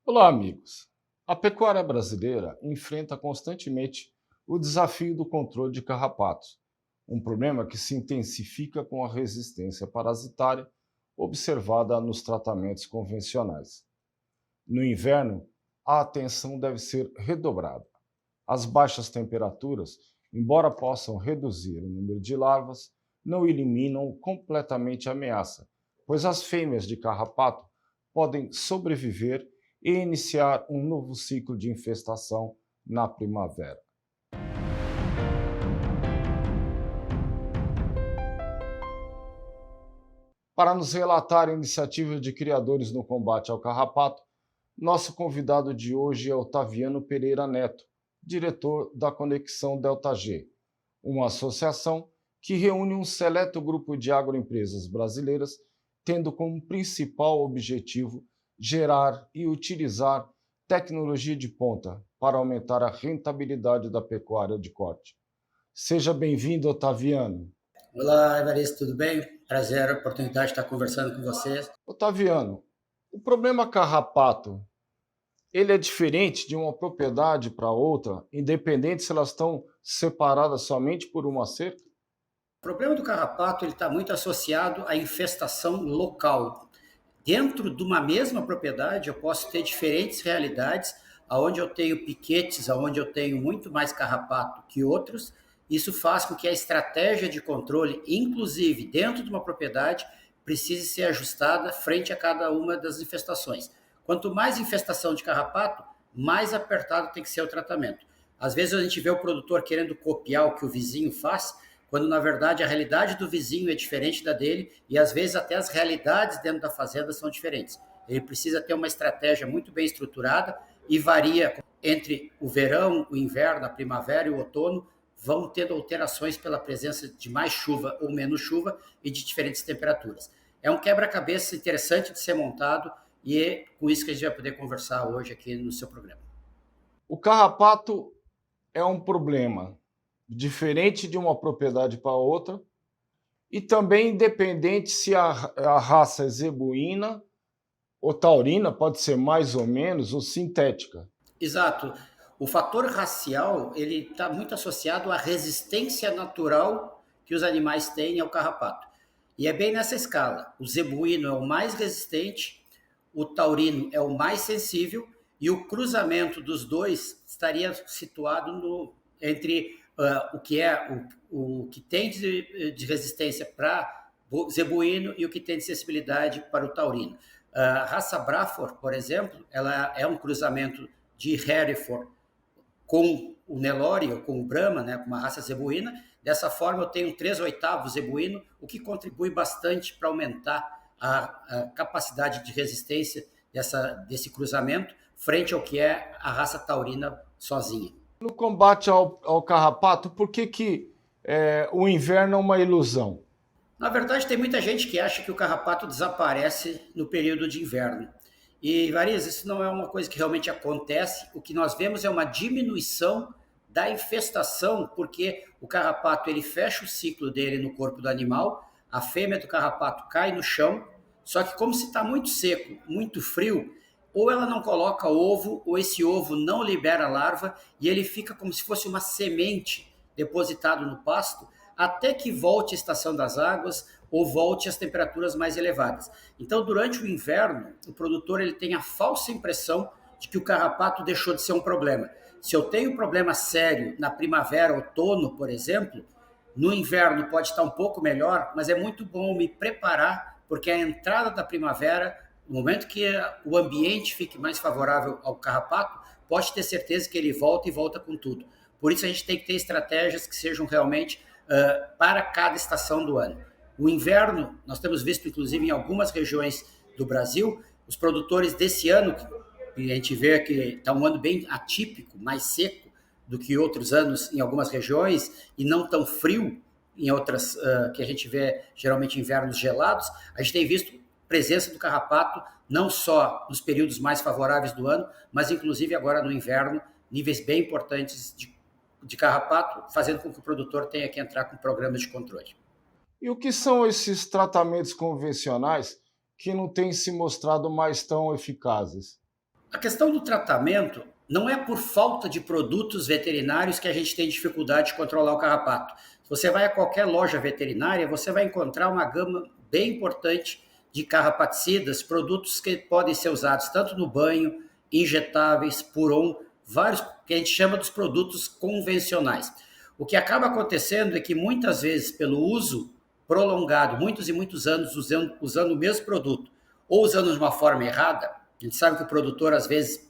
Olá, amigos. A pecuária brasileira enfrenta constantemente o desafio do controle de carrapatos, um problema que se intensifica com a resistência parasitária observada nos tratamentos convencionais. No inverno, a atenção deve ser redobrada. As baixas temperaturas, embora possam reduzir o número de larvas, não eliminam completamente a ameaça, pois as fêmeas de carrapato podem sobreviver e iniciar um novo ciclo de infestação na primavera. Para nos relatar iniciativas de criadores no combate ao carrapato, nosso convidado de hoje é Otaviano Pereira Neto, diretor da Conexão Delta G, uma associação que reúne um seleto grupo de agroempresas brasileiras, tendo como principal objetivo gerar e utilizar tecnologia de ponta para aumentar a rentabilidade da pecuária de corte. Seja bem-vindo, Otaviano. Olá, Evaristo, tudo bem? Prazer, a oportunidade de estar conversando com vocês. Otaviano, o problema carrapato, ele é diferente de uma propriedade para outra, independente se elas estão separadas somente por uma cerca? O problema do carrapato ele está muito associado à infestação local. Dentro de uma mesma propriedade, eu posso ter diferentes realidades, aonde eu tenho piquetes, aonde eu tenho muito mais carrapato que outros. Isso faz com que a estratégia de controle, inclusive dentro de uma propriedade, precise ser ajustada frente a cada uma das infestações. Quanto mais infestação de carrapato, mais apertado tem que ser o tratamento. Às vezes a gente vê o produtor querendo copiar o que o vizinho faz, quando na verdade a realidade do vizinho é diferente da dele e às vezes até as realidades dentro da fazenda são diferentes. Ele precisa ter uma estratégia muito bem estruturada e varia entre o verão, o inverno, a primavera e o outono, vão tendo alterações pela presença de mais chuva ou menos chuva e de diferentes temperaturas. É um quebra-cabeça interessante de ser montado e é com isso que a gente vai poder conversar hoje aqui no seu programa. O carrapato é um problema diferente de uma propriedade para outra e também independente se a raça é zebuína ou taurina, pode ser mais ou menos, ou sintética. Exato. O fator racial ele está muito associado à resistência natural que os animais têm ao carrapato. E é bem nessa escala. O zebuíno é o mais resistente, o taurino é o mais sensível e o cruzamento dos dois estaria situado entre o que é o que tem de resistência para o zebuíno e o que tem de sensibilidade para o taurino. A raça Braford, por exemplo, ela é um cruzamento de Hereford com o Nelore, ou com o Brahma, né, com uma raça zebuína. Dessa forma, eu tenho 3/8 zebuíno, o que contribui bastante para aumentar a capacidade de resistência desse cruzamento frente ao que é a raça taurina sozinha. No combate ao carrapato, por que o inverno é uma ilusão? Na verdade, tem muita gente que acha que o carrapato desaparece no período de inverno. E, Varias, isso não é uma coisa que realmente acontece. O que nós vemos é uma diminuição da infestação, porque o carrapato ele fecha o ciclo dele no corpo do animal, a fêmea do carrapato cai no chão, só que como se está muito seco, muito frio, ou ela não coloca ovo, ou esse ovo não libera larva, e ele fica como se fosse uma semente depositado no pasto, até que volte a estação das águas ou volte às temperaturas mais elevadas. Então, durante o inverno, o produtor ele tem a falsa impressão de que o carrapato deixou de ser um problema. Se eu tenho um problema sério na primavera, outono, por exemplo, no inverno pode estar um pouco melhor, mas é muito bom me preparar, porque a entrada da primavera, no momento que o ambiente fique mais favorável ao carrapato, pode ter certeza que ele volta e volta com tudo. Por isso a gente tem que ter estratégias que sejam realmente para cada estação do ano. O inverno, nós temos visto, inclusive, em algumas regiões do Brasil, os produtores desse ano, que a gente vê que está um ano bem atípico, mais seco do que outros anos em algumas regiões, e não tão frio em outras, que a gente vê geralmente invernos gelados, a gente tem visto presença do carrapato não só nos períodos mais favoráveis do ano, mas inclusive agora no inverno, níveis bem importantes de carrapato, fazendo com que o produtor tenha que entrar com programas de controle. E o que são esses tratamentos convencionais que não têm se mostrado mais tão eficazes? A questão do tratamento não é por falta de produtos veterinários que a gente tem dificuldade de controlar o carrapato. Se você vai a qualquer loja veterinária, você vai encontrar uma gama bem importante de carrapaticidas, produtos que podem ser usados tanto no banho, injetáveis, puron, vários que a gente chama dos produtos convencionais. O que acaba acontecendo é que muitas vezes, pelo uso prolongado, muitos e muitos anos usando o mesmo produto, ou usando de uma forma errada, a gente sabe que o produtor, às vezes,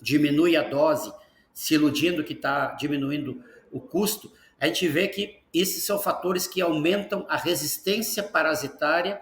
diminui a dose, se iludindo que está diminuindo o custo. A gente vê que esses são fatores que aumentam a resistência parasitária.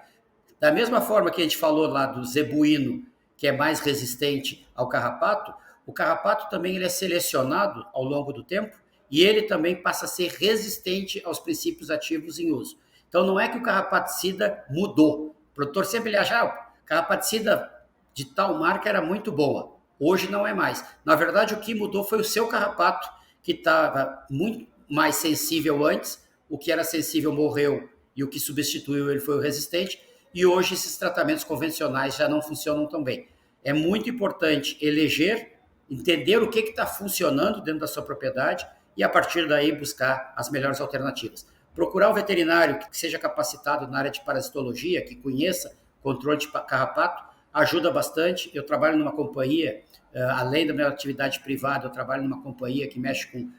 Da mesma forma que a gente falou lá do zebuíno, que é mais resistente ao carrapato, o carrapato também ele é selecionado ao longo do tempo e ele também passa a ser resistente aos princípios ativos em uso. Então, não é que o carrapaticida mudou. O produtor sempre ele acha, carrapaticida de tal marca era muito boa. Hoje não é mais. Na verdade, o que mudou foi o seu carrapato, que estava muito mais sensível antes. O que era sensível morreu e o que substituiu ele foi o resistente. E hoje esses tratamentos convencionais já não funcionam tão bem. É muito importante eleger, entender o que está funcionando dentro da sua propriedade e, a partir daí, buscar as melhores alternativas. Procurar um veterinário que seja capacitado na área de parasitologia, que conheça controle de carrapato, ajuda bastante. Eu trabalho numa companhia, além da minha atividade privada, eu trabalho numa companhia que mexe com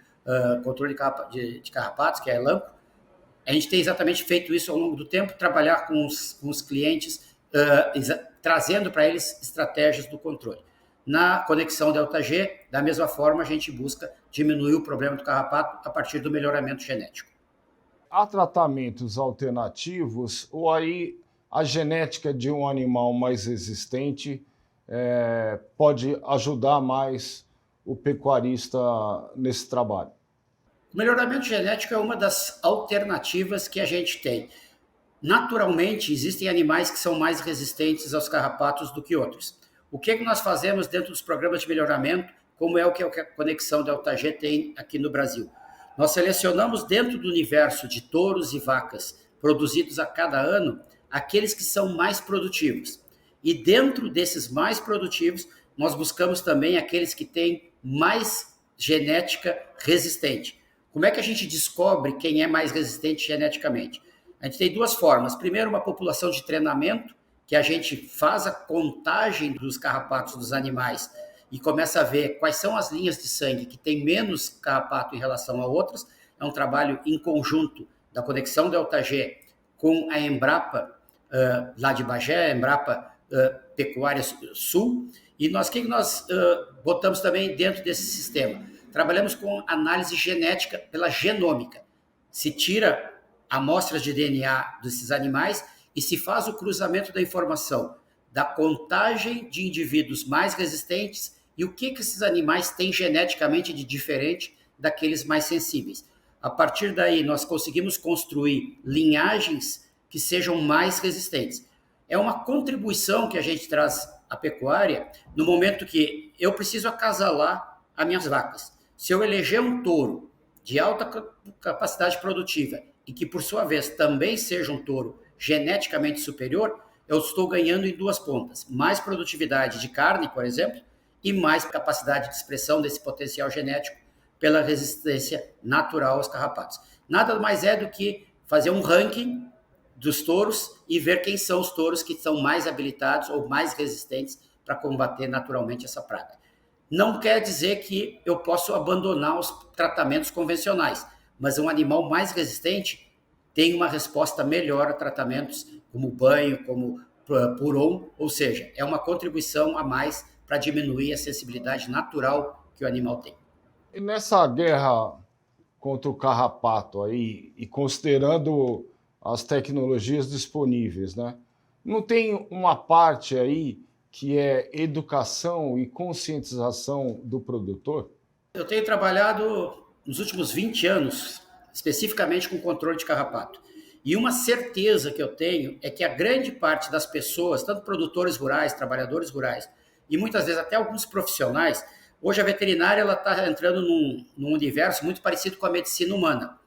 controle de carrapatos, que é a Elanco. A gente tem exatamente feito isso ao longo do tempo, trabalhar com os clientes, trazendo para eles estratégias do controle. Na conexão Delta G, da mesma forma, a gente busca diminuir o problema do carrapato a partir do melhoramento genético. Há tratamentos alternativos ou aí a genética de um animal mais resistente pode ajudar mais o pecuarista nesse trabalho? O melhoramento genético é uma das alternativas que a gente tem. Naturalmente, existem animais que são mais resistentes aos carrapatos do que outros. O que nós fazemos dentro dos programas de melhoramento, como é o que a Conexão Delta G tem aqui no Brasil? Nós selecionamos dentro do universo de touros e vacas produzidos a cada ano, aqueles que são mais produtivos. E dentro desses mais produtivos, nós buscamos também aqueles que têm mais genética resistente. Como é que a gente descobre quem é mais resistente geneticamente? A gente tem duas formas. Primeiro, uma população de treinamento, que a gente faz a contagem dos carrapatos dos animais e começa a ver quais são as linhas de sangue que têm menos carrapato em relação a outras. É um trabalho em conjunto da Conexão Delta G com a Embrapa, lá de Bagé, a Embrapa Pecuária Sul. E o que nós botamos também dentro desse sistema? Trabalhamos com análise genética pela genômica. Se tira amostras de DNA desses animais e se faz o cruzamento da informação da contagem de indivíduos mais resistentes e o que esses animais têm geneticamente de diferente daqueles mais sensíveis. A partir daí, nós conseguimos construir linhagens que sejam mais resistentes. É uma contribuição que a gente traz à pecuária no momento que eu preciso acasalar as minhas vacas. Se eu eleger um touro de alta capacidade produtiva e que, por sua vez, também seja um touro geneticamente superior, eu estou ganhando em duas pontas. Mais produtividade de carne, por exemplo, e mais capacidade de expressão desse potencial genético pela resistência natural aos carrapatos. Nada mais é do que fazer um ranking dos touros e ver quem são os touros que são mais habilitados ou mais resistentes para combater naturalmente essa praga. Não quer dizer que eu posso abandonar os tratamentos convencionais, mas um animal mais resistente tem uma resposta melhor a tratamentos como banho, como puron, ou seja, é uma contribuição a mais para diminuir a sensibilidade natural que o animal tem. E nessa guerra contra o carrapato aí, e considerando as tecnologias disponíveis, né? Não tem uma parte aí que é educação e conscientização do produtor? Eu tenho trabalhado nos últimos 20 anos, especificamente com controle de carrapato. E uma certeza que eu tenho é que a grande parte das pessoas, tanto produtores rurais, trabalhadores rurais, e muitas vezes até alguns profissionais, hoje a veterinária está entrando num universo muito parecido com a medicina humana.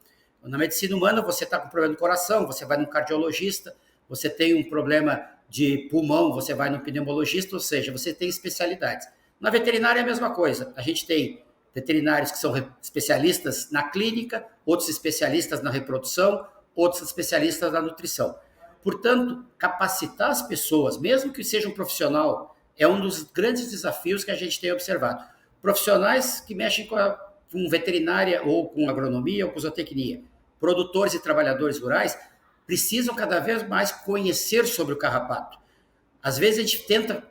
Na medicina humana, você está com problema do coração, você vai num cardiologista, você tem um problema de pulmão, você vai no pneumologista, ou seja, você tem especialidades. Na veterinária é a mesma coisa. A gente tem veterinários que são especialistas na clínica, outros especialistas na reprodução, outros especialistas na nutrição. Portanto, capacitar as pessoas, mesmo que seja um profissional, é um dos grandes desafios que a gente tem observado. Profissionais que mexem com veterinária ou com agronomia ou com zootecnia, produtores e trabalhadores rurais, precisam cada vez mais conhecer sobre o carrapato. Às vezes a gente tenta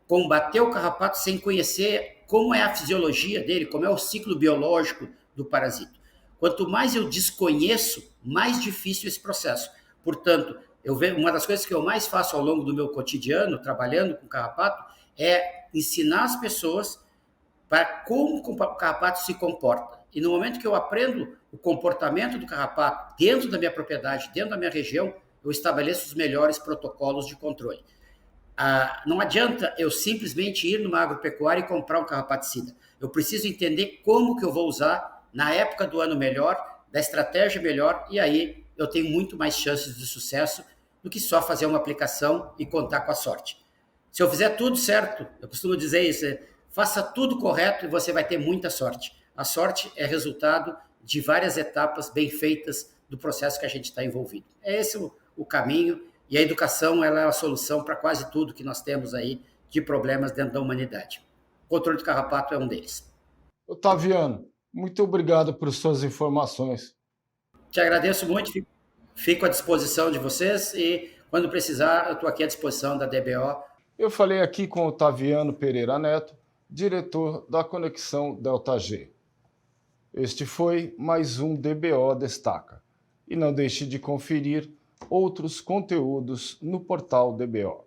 combater o carrapato sem conhecer como é a fisiologia dele, como é o ciclo biológico do parasito. Quanto mais eu desconheço, mais difícil esse processo. Portanto, uma das coisas que eu mais faço ao longo do meu cotidiano, trabalhando com carrapato, é ensinar as pessoas para como o carrapato se comporta. E no momento que eu aprendo o comportamento do carrapato dentro da minha propriedade, dentro da minha região, eu estabeleço os melhores protocolos de controle. Não adianta eu simplesmente ir numa agropecuária e comprar um carrapaticida. Eu preciso entender como que eu vou usar na época do ano melhor, da estratégia melhor, e aí eu tenho muito mais chances de sucesso do que só fazer uma aplicação e contar com a sorte. Se eu fizer tudo certo, eu costumo dizer isso, faça tudo correto e você vai ter muita sorte. A sorte é resultado de várias etapas bem feitas do processo que a gente está envolvido. É esse o caminho, e a educação ela é a solução para quase tudo que nós temos aí de problemas dentro da humanidade. O controle do carrapato é um deles. Otaviano, muito obrigado por suas informações. Te agradeço muito, fico à disposição de vocês e quando precisar eu estou aqui à disposição da DBO. Eu falei aqui com Otaviano Pereira Neto, diretor da Conexão Delta G. Este foi mais um DBO Destaca. E não deixe de conferir outros conteúdos no portal DBO.